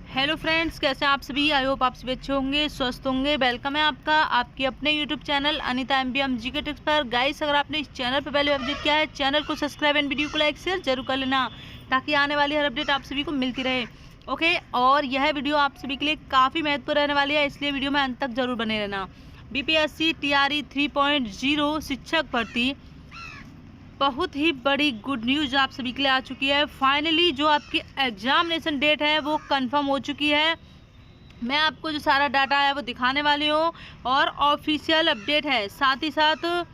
Hello friends, कैसे हैं आप सभी। आई होप आप सभी अच्छे होंगे, स्वस्थ होंगे। वेलकम है आपका आपके अपने YouTube channel Anita MBM GK tips पर। गाइस, अगर आपने इस चैनल पर पहले विजिट किया है, चैनल को सब्सक्राइब एंड वीडियो को लाइक शेयर जरूर कर लेना, ताकि आने वाली हर अपडेट आप सभी को मिलती रहे। ओके, और यह वीडियो आप सभी के लिए काफ़ी महत्वपूर्ण रहने वाली है, इसलिए वीडियो में अंत तक जरूर बने रहना। बीपीएससी टीआरई 3.0 शिक्षक भर्ती, बहुत ही बड़ी गुड न्यूज़ आप सभी के लिए आ चुकी है। फाइनली जो आपकी एग्जामिनेशन डेट है वो कंफर्म हो चुकी है। मैं आपको जो सारा डाटा है वो दिखाने वाली हूँ, और ऑफिशियल अपडेट है। साथ ही साथ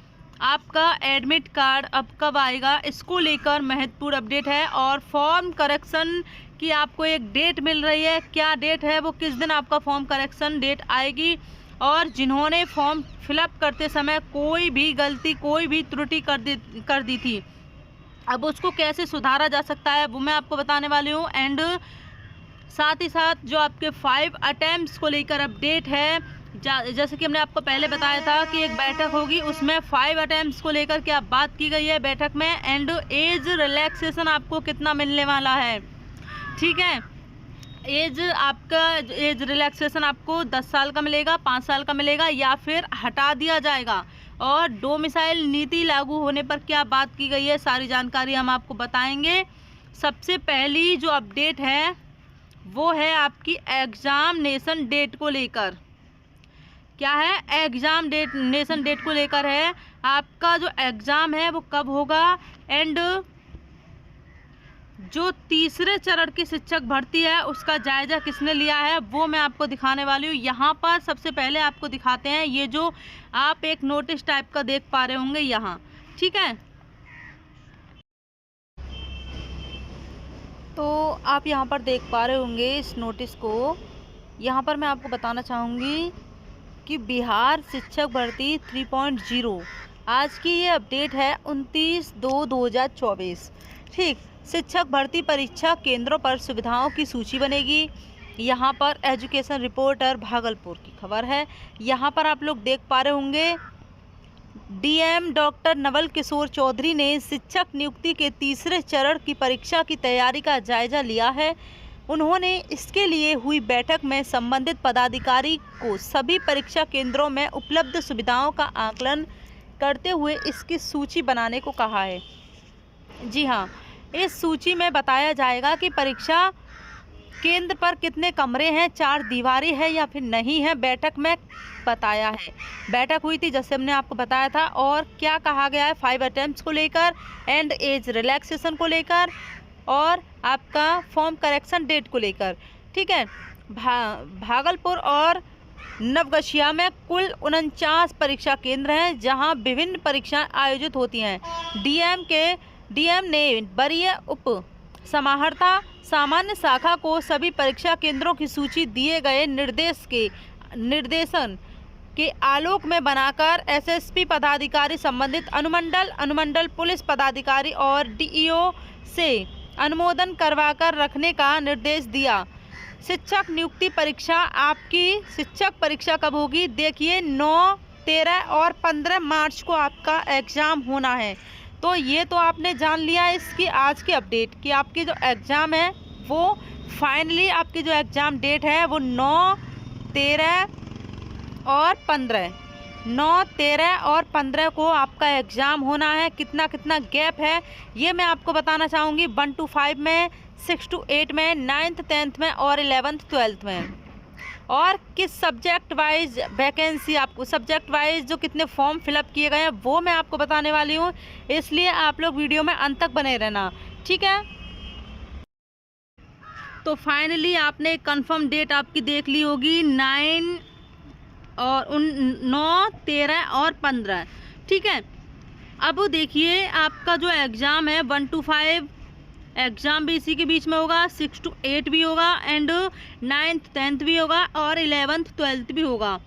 आपका एडमिट कार्ड अब कब आएगा, इसको लेकर महत्वपूर्ण अपडेट है। और फॉर्म करेक्शन की आपको एक डेट मिल रही है, क्या डेट है वो, किस दिन आपका फॉर्म करेक्शन डेट आएगी। और जिन्होंने फॉर्म फिलअप करते समय कोई भी गलती, कोई भी त्रुटि कर दी थी, अब उसको कैसे सुधारा जा सकता है वो मैं आपको बताने वाली हूँ। एंड साथ ही साथ जो आपके 5 अटेम्प्ट्स को लेकर अपडेट है, जैसे कि हमने आपको पहले बताया था कि एक बैठक होगी, उसमें 5 अटेम्प्ट्स को लेकर क्या बात की गई है बैठक में। एंड एज रिलैक्सेशन आपको कितना मिलने वाला है, ठीक है। एज रिलैक्सेशन आपको 10 साल का मिलेगा, 5 साल का मिलेगा, या फिर हटा दिया जाएगा। और डोमिसाइल नीति लागू होने पर क्या बात की गई है, सारी जानकारी हम आपको बताएंगे। सबसे पहली जो अपडेट है वो है आपकी एग्जामिनेशन डेट को लेकर। क्या है, एग्जामिनेशन डेट को लेकर है। आपका जो एग्ज़ाम है वो कब होगा, एंड जो तीसरे चरण की शिक्षक भर्ती है उसका जायजा किसने लिया है वो मैं आपको दिखाने वाली हूँ। यहाँ पर सबसे पहले आपको दिखाते हैं, ये जो आप एक नोटिस टाइप का देख पा रहे होंगे यहाँ, ठीक है। तो आप यहाँ पर देख पा रहे होंगे इस नोटिस को। यहाँ पर मैं आपको बताना चाहूँगी कि बिहार शिक्षक भर्ती 3.0 आज की ये अपडेट है 29/2/2024, ठीक। शिक्षक भर्ती परीक्षा केंद्रों पर सुविधाओं की सूची बनेगी। यहाँ पर एजुकेशन रिपोर्टर भागलपुर की खबर है। यहाँ पर आप लोग देख पा रहे होंगे, डीएम डॉक्टर नवल किशोर चौधरी ने शिक्षक नियुक्ति के तीसरे चरण की परीक्षा की तैयारी का जायजा लिया है। उन्होंने इसके लिए हुई बैठक में संबंधित पदाधिकारी को सभी परीक्षा केंद्रों में उपलब्ध सुविधाओं का आकलन करते हुए इसकी सूची बनाने को कहा है। जी हाँ, इस सूची में बताया जाएगा कि परीक्षा केंद्र पर कितने कमरे हैं, 4 दीवारें हैं या फिर नहीं है। बैठक में बताया है, बैठक हुई थी जैसे हमने आपको बताया था। और क्या कहा गया है, 5 अटेम्प्ट्स को लेकर, एंड एज रिलैक्सेशन को लेकर, और आपका फॉर्म करेक्शन डेट को लेकर, ठीक है। भागलपुर और नवगछिया में कुल 49 परीक्षा केंद्र हैं जहां विभिन्न परीक्षाएं आयोजित होती हैं। डीएम ने वरीय उप समाहर्ता सामान्य शाखा को सभी परीक्षा केंद्रों की सूची दिए गए निर्देशन के आलोक में बनाकर एसएसपी पदाधिकारी, संबंधित अनुमंडल पुलिस पदाधिकारी और डीईओ से अनुमोदन करवाकर रखने का निर्देश दिया। शिक्षक नियुक्ति परीक्षा, आपकी शिक्षक परीक्षा कब होगी, देखिए 9, 13 और 15 मार्च को आपका एग्ज़ाम होना है। तो ये तो आपने जान लिया इसकी आज की अपडेट कि आपकी जो एग्ज़ाम है वो फाइनली, आपकी जो एग्ज़ाम डेट है वो 9, 13 और 15 को आपका एग्ज़ाम होना है। कितना गैप है ये मैं आपको बताना चाहूँगी। 1 to 5 में, 6 to 8 में, 9th 10th में और 11th 12th में। और किस सब्जेक्ट वाइज वैकेंसी, आपको सब्जेक्ट वाइज जो कितने फॉर्म फिलअप किए गए हैं वो मैं आपको बताने वाली हूँ, इसलिए आप लोग वीडियो में अंत तक बने रहना, ठीक है। तो फाइनली आपने कंफर्म डेट आपकी देख ली होगी, 9 और 9, 13 और 15, ठीक है। अब देखिए आपका जो एग्ज़ाम है 1 to 5 एग्ज़ाम भी इसी के बीच में होगा, 6 to 8 भी होगा, एंड 9th 10th भी होगा, और 11th 12th भी होगा।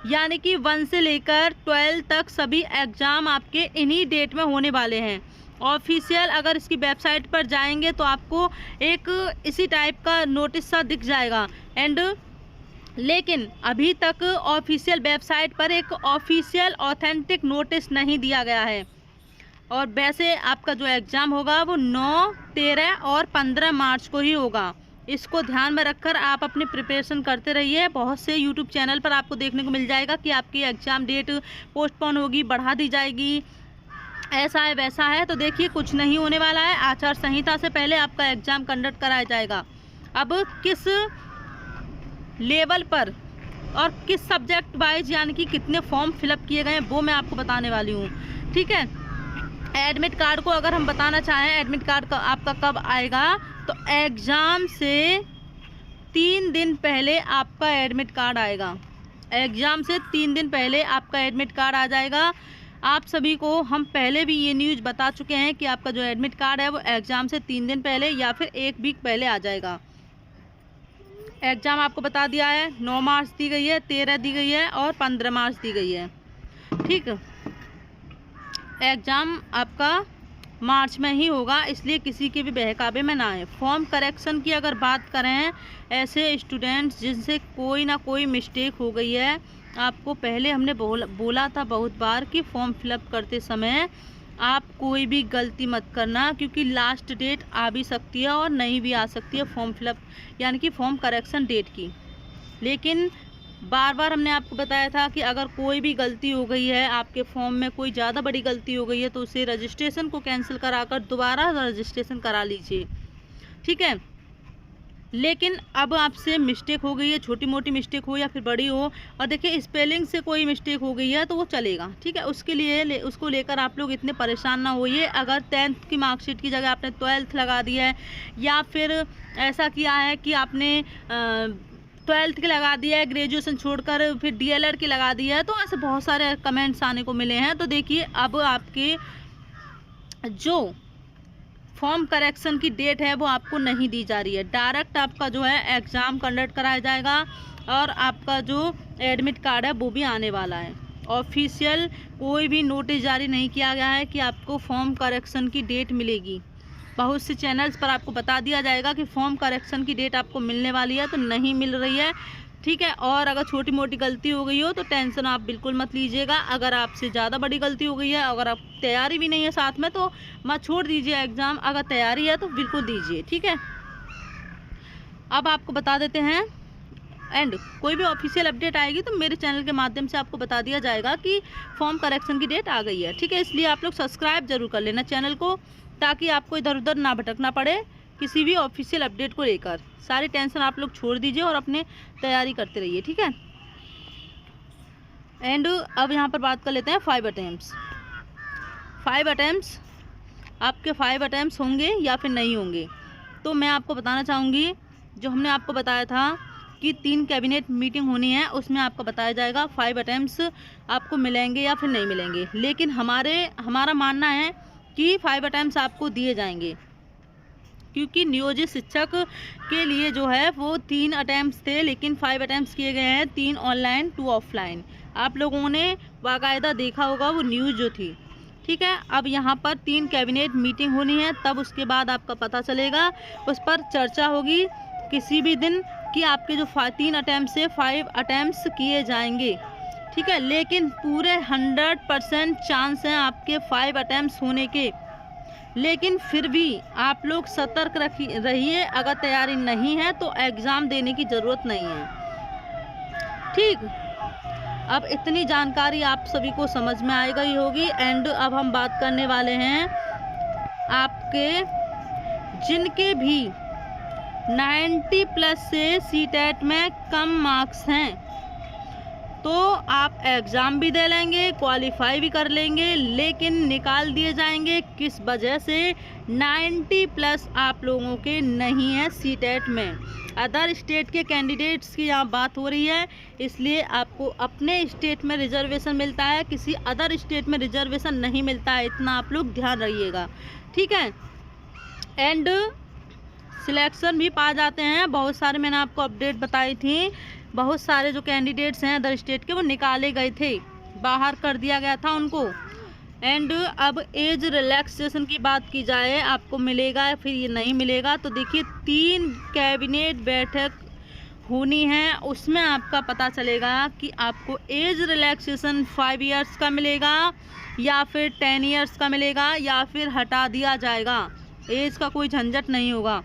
यानी कि 1 से लेकर 12 तक सभी एग्ज़ाम आपके इन्हीं डेट में होने वाले हैं। ऑफिशियल अगर इसकी वेबसाइट पर जाएंगे तो आपको एक इसी टाइप का नोटिस सा दिख जाएगा। एंड लेकिन अभी तक ऑफिशियल वेबसाइट पर एक ऑफिशियल ऑथेंटिक नोटिस नहीं दिया गया है। और वैसे आपका जो एग्ज़ाम होगा वो 9, 13 और 15 मार्च को ही होगा। इसको ध्यान में रखकर आप अपनी प्रिपरेशन करते रहिए। बहुत से यूट्यूब चैनल पर आपको देखने को मिल जाएगा कि आपकी एग्ज़ाम डेट पोस्टपोन होगी, बढ़ा दी जाएगी, ऐसा है वैसा है। तो देखिए कुछ नहीं होने वाला है। आचार संहिता से पहले आपका एग्ज़ाम कंडक्ट कराया जाएगा। अब किस लेवल पर और किस सब्जेक्ट वाइज यानी कि कितने फॉर्म फिलअप किए गए हैं वो मैं आपको बताने वाली हूँ, ठीक है। एडमिट कार्ड को अगर हम बताना चाहें, एडमिट कार्ड का आपका कब आएगा, तो एग्ज़ाम से 3 दिन पहले आपका एडमिट कार्ड आएगा। एग्ज़ाम से 3 दिन पहले आपका एडमिट कार्ड आ जाएगा। आप सभी को हम पहले भी ये न्यूज़ बता चुके हैं कि आपका जो एडमिट कार्ड है वो एग्ज़ाम से 3 दिन पहले या फिर 1 वीक पहले आ जाएगा। एग्ज़ाम आपको बता दिया है, 9 मार्च दी गई है, 13 दी गई है और 15 मार्च दी गई है, ठीक। एग्ज़ाम आपका मार्च में ही होगा, इसलिए किसी के भी बहकावे में ना आए। फॉर्म करेक्शन की अगर बात करें, ऐसे स्टूडेंट्स जिनसे कोई ना कोई मिस्टेक हो गई है, आपको पहले हमने बोला था बहुत बार कि फॉर्म फिलअप करते समय आप कोई भी गलती मत करना, क्योंकि लास्ट डेट आ भी सकती है और नहीं भी आ सकती है फॉर्म फिलअप यानी कि फॉर्म करेक्शन डेट की। लेकिन बार बार हमने आपको बताया था कि अगर कोई भी गलती हो गई है, आपके फॉर्म में कोई ज़्यादा बड़ी गलती हो गई है, तो उसे रजिस्ट्रेशन को कैंसिल कराकर दोबारा रजिस्ट्रेशन करा लीजिए, ठीक है। लेकिन अब आपसे मिस्टेक हो गई है, छोटी मोटी मिस्टेक हो या फिर बड़ी हो, और देखिए स्पेलिंग से कोई मिस्टेक हो गई है तो वो चलेगा, ठीक है। उसके लिए उसको लेकर आप लोग इतने परेशान ना होइए। अगर 10th की मार्कशीट की जगह आपने 12th लगा दी है, या फिर ऐसा किया है कि आपने 12th की लगा दिया है, ग्रेजुएशन छोड़कर फिर DLED की लगा दी है, तो ऐसे बहुत सारे कमेंट्स आने को मिले हैं। तो देखिए अब आपके जो फॉर्म करेक्शन की डेट है वो आपको नहीं दी जा रही है। डायरेक्ट आपका जो है एग्ज़ाम कंडक्ट कराया जाएगा और आपका जो एडमिट कार्ड है वो भी आने वाला है। ऑफिशियल कोई भी नोटिस जारी नहीं किया गया है कि आपको फॉर्म करेक्शन की डेट मिलेगी। बहुत से चैनल्स पर आपको बता दिया जाएगा कि फॉर्म करेक्शन की डेट आपको मिलने वाली है, तो नहीं मिल रही है, ठीक है। और अगर छोटी मोटी गलती हो गई हो तो टेंशन आप बिल्कुल मत लीजिएगा। अगर आपसे ज़्यादा बड़ी गलती हो गई है, अगर आप तैयारी भी नहीं है साथ में, तो मत छोड़ दीजिए एग्ज़ाम। अगर तैयारी है तो बिल्कुल दीजिए, ठीक है। अब आपको बता देते हैं, एंड कोई भी ऑफिशियल अपडेट आएगी तो मेरे चैनल के माध्यम से आपको बता दिया जाएगा कि फॉर्म करेक्शन की डेट आ गई है, ठीक है। इसलिए आप लोग सब्सक्राइब जरूर कर लेना चैनल को, ताकि आपको इधर उधर ना भटकना पड़े किसी भी ऑफिशियल अपडेट को लेकर। सारी टेंशन आप लोग छोड़ दीजिए और अपने तैयारी करते रहिए, ठीक है। एंड अब यहाँ पर बात कर लेते हैं 5 अटेम्प्ट्स। 5 अटेम्प्ट्स आपके 5 अटेम्प्ट्स होंगे या फिर नहीं होंगे, तो मैं आपको बताना चाहूँगी, जो हमने आपको बताया था कि 3 कैबिनेट मीटिंग होनी है, उसमें आपको बताया जाएगा 5 अटेम्प्ट्स आपको मिलेंगे या फिर नहीं मिलेंगे। लेकिन हमारा मानना है कि 5 अटेम्प्ट्स आपको दिए जाएंगे, क्योंकि नियोजित शिक्षक के लिए जो है वो 3 अटेम्प्ट्स थे, लेकिन 5 अटेम्प्ट्स किए गए हैं, 3 ऑनलाइन 2 ऑफलाइन। आप लोगों ने बाकायदा देखा होगा वो न्यूज़ जो थी, ठीक है। अब यहाँ पर 3 कैबिनेट मीटिंग होनी है, तब उसके बाद आपका पता चलेगा, उस पर चर्चा होगी किसी भी दिन कि आपके जो 3 अटेम्प्ट से 5 अटेम्प्ट्स किए जाएंगे, ठीक है। लेकिन पूरे 100% चांस हैं आपके 5 अटेम्प्ट्स होने के। लेकिन फिर भी आप लोग सतर्क रहिए। अगर तैयारी नहीं है तो एग्ज़ाम देने की ज़रूरत नहीं है, ठीक। अब इतनी जानकारी आप सभी को समझ में आ गई होगी। एंड अब हम बात करने वाले हैं आपके जिनके भी 90+ से CTET में कम मार्क्स हैं, तो आप एग्ज़ाम भी दे लेंगे, क्वालिफाई भी कर लेंगे, लेकिन निकाल दिए जाएंगे। किस वजह से? 90+ आप लोगों के नहीं है CTET में। अदर स्टेट के कैंडिडेट्स की यहाँ बात हो रही है, इसलिए आपको अपने स्टेट में रिजर्वेशन मिलता है, किसी अदर स्टेट में रिजर्वेशन नहीं मिलता है, इतना आप लोग ध्यान रखिएगा, ठीक है। एंड सिलेक्शन भी पा जाते हैं बहुत सारे, मैंने आपको अपडेट बताई थी। बहुत सारे जो कैंडिडेट्स हैं अदर स्टेट के, वो निकाले गए थे, बाहर कर दिया गया था उनको। एंड अब एज रिलैक्सेशन की बात की जाए, आपको मिलेगा या फिर ये नहीं मिलेगा, तो देखिए 3 कैबिनेट बैठक होनी है, उसमें आपका पता चलेगा कि आपको एज रिलैक्सेशन 5 इयर्स का मिलेगा या फिर 10 इयर्स का मिलेगा, या फिर हटा दिया जाएगा। एज का कोई झंझट नहीं होगा।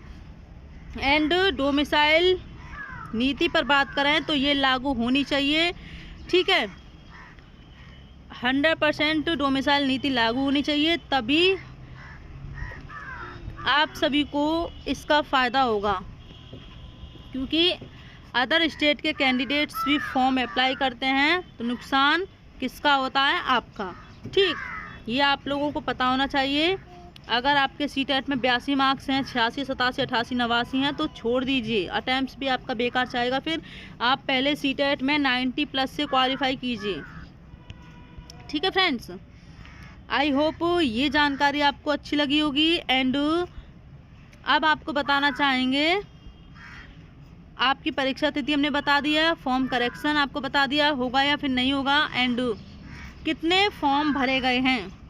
एंड डोमिसाइल नीति पर बात करें तो ये लागू होनी चाहिए, ठीक है। 100% डोमिसाइल नीति लागू होनी चाहिए, तभी आप सभी को इसका फ़ायदा होगा, क्योंकि अदर स्टेट के कैंडिडेट्स भी फॉर्म अप्लाई करते हैं तो नुकसान किसका होता है? आपका, ठीक। ये आप लोगों को पता होना चाहिए। अगर आपके सीटेट में 82 मार्क्स हैं, 86, 87, 88, 89 हैं तो छोड़ दीजिए, अटैम्प्ट्स भी आपका बेकार जाएगा। फिर आप पहले सीटेट में 90 प्लस से क्वालिफाई कीजिए, ठीक है फ्रेंड्स। आई होप ये जानकारी आपको अच्छी लगी होगी। एंड अब आपको बताना चाहेंगे, आपकी परीक्षा तिथि हमने बता दिया, फॉर्म करेक्शन आपको बता दिया होगा या फिर नहीं होगा, एंड कितने फॉर्म भरे गए हैं।